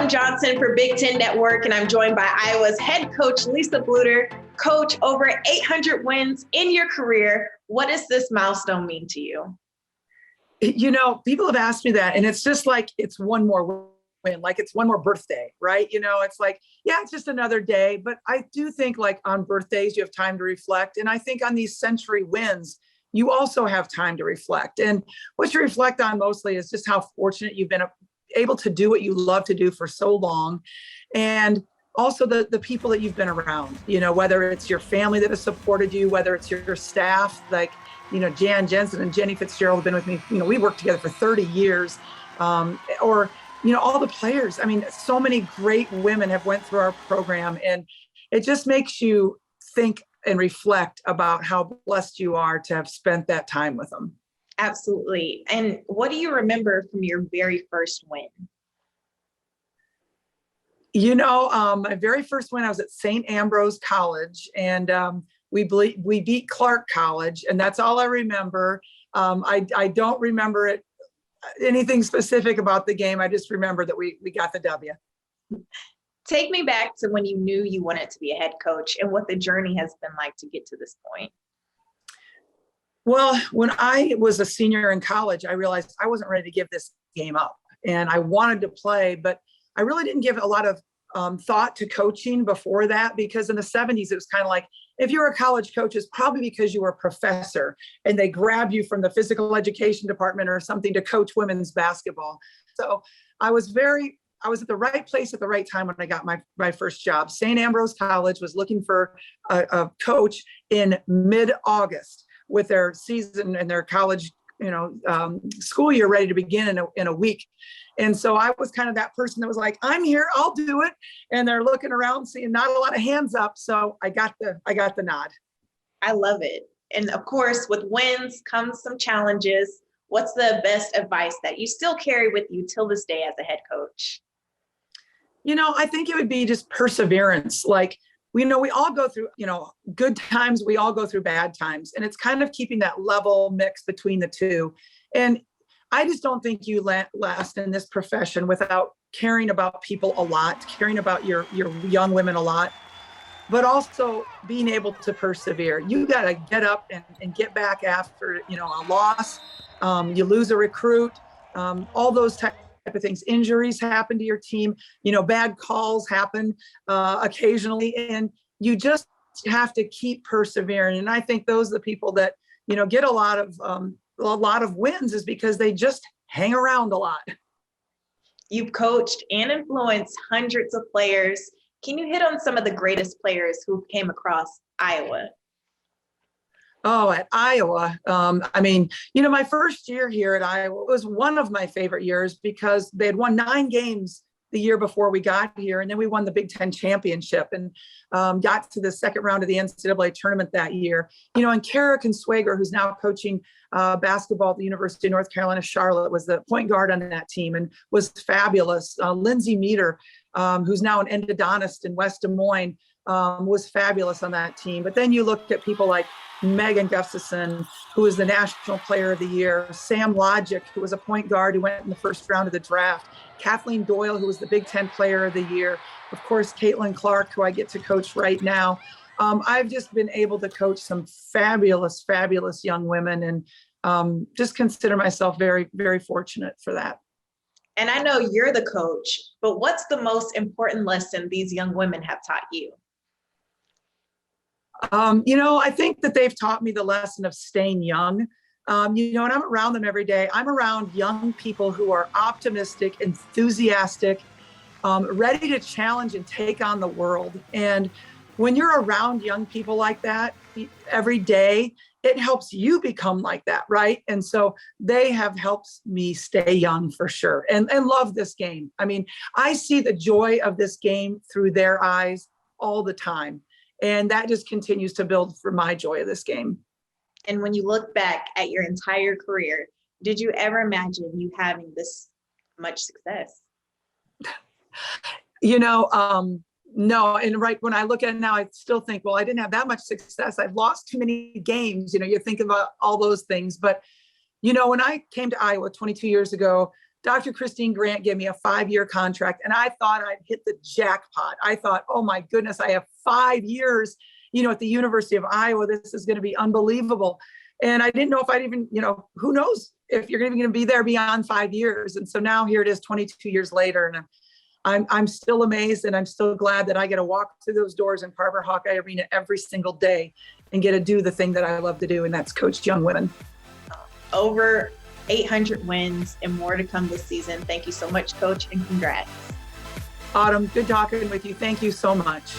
Johnson for Big Ten Network, and I'm joined by Iowa's head coach, Lisa Bluder. Coach, over 800 wins in your career. What does this milestone mean to you? You know, people have asked me that, and it's just like it's one more win, like it's one more birthday, right? You know, it's like, yeah, it's just another day. But I do think like on birthdays, you have time to reflect. And I think on these century wins, you also have time to reflect. And what you reflect on mostly is just how fortunate you've been able to do what you love to do for so long. And also the people that you've been around, you know, whether it's your family that has supported you, whether it's your staff, like, you know, Jan Jensen and Jenny Fitzgerald have been with me. You know, we worked together for 30 years. Or, you know, all the players. I mean, so many great women have went through our program, and it just makes you think and reflect about how blessed you are to have spent that time with them. Absolutely. And what do you remember from your very first win? You know, my very first win, I was at St. Ambrose College, and we beat Clark College, and that's all I remember. I don't remember anything specific about the game. I just remember that we got the W. Take me back to when you knew you wanted to be a head coach and what the journey has been like to get to this point. Well, when I was a senior in college, I realized I wasn't ready to give this game up, and I wanted to play, but I really didn't give a lot of thought to coaching before that, because in the 70s, it was kind of like, if you're a college coach, it's probably because you were a professor and they grabbed you from the physical education department or something to coach women's basketball. So I was at the right place at the right time when I got my first job. St. Ambrose College was looking for a coach in mid-August with their season and their college, school year ready to begin in a week. And so I was kind of that person that was like, I'm here, I'll do it. And they're looking around, seeing not a lot of hands up. So I got the nod. I love it. And of course, with wins comes some challenges. What's the best advice that you still carry with you till this day as a head coach? You know, I think it would be just perseverance. Like, we all go through, good times, we all go through bad times. And it's kind of keeping that level mix between the two. And I just don't think you last in this profession without caring about people a lot, caring about your young women a lot, but also being able to persevere. You got to get up and get back after, a loss. You lose a recruit, all those type of things. Injuries happen to your team, bad calls happen occasionally, and you just have to keep persevering. And I think those are the people that, get a lot of wins is because they just hang around a lot. You've coached and influenced hundreds of players. Can you hit on some of the greatest players who came across Iowa? Oh, at Iowa. My first year here at Iowa was one of my favorite years because they had won 9 games the year before we got here. And then we won the Big Ten championship and got to the second round of the NCAA tournament that year. And Kara Consuegra, who's now coaching basketball at the University of North Carolina, Charlotte, was the point guard on that team and was fabulous. Lindsay Meter, who's now an endodontist in West Des Moines, was fabulous on that team. But then you looked at people like Megan Gustafson, who was the National Player of the Year, Sam Logic, who was a point guard who went in the first round of the draft, Kathleen Doyle, who was the Big Ten Player of the Year, of course, Caitlin Clark, who I get to coach right now. I've just been able to coach some fabulous, fabulous young women, and just consider myself very, very fortunate for that. And I know you're the coach, but what's the most important lesson these young women have taught you? I think that they've taught me the lesson of staying young. And I'm around them every day. I'm around young people who are optimistic, enthusiastic, ready to challenge and take on the world. And when you're around young people like that every day, it helps you become like that, right? And so they have helped me stay young for sure and love this game. I mean, I see the joy of this game through their eyes all the time. And that just continues to build for my joy of this game. And when you look back at your entire career, did you ever imagine you having this much success? No. And right when I look at it now, I still think, well, I didn't have that much success. I've lost too many games. You think about all those things. But, when I came to Iowa 22 years ago, Dr. Christine Grant gave me a 5-year contract, and I thought I'd hit the jackpot. I thought, oh my goodness, I have 5 years, at the University of Iowa. This is going to be unbelievable. And I didn't know if I'd even, who knows if you're even going to be there beyond 5 years. And so now here it is 22 years later, and I'm still amazed, and I'm still glad that I get to walk through those doors in Carver Hawkeye Arena every single day and get to do the thing that I love to do, and that's coach young women. Over 800 wins and more to come this season. Thank you so much, Coach, and congrats. Autumn, good talking with you. Thank you so much.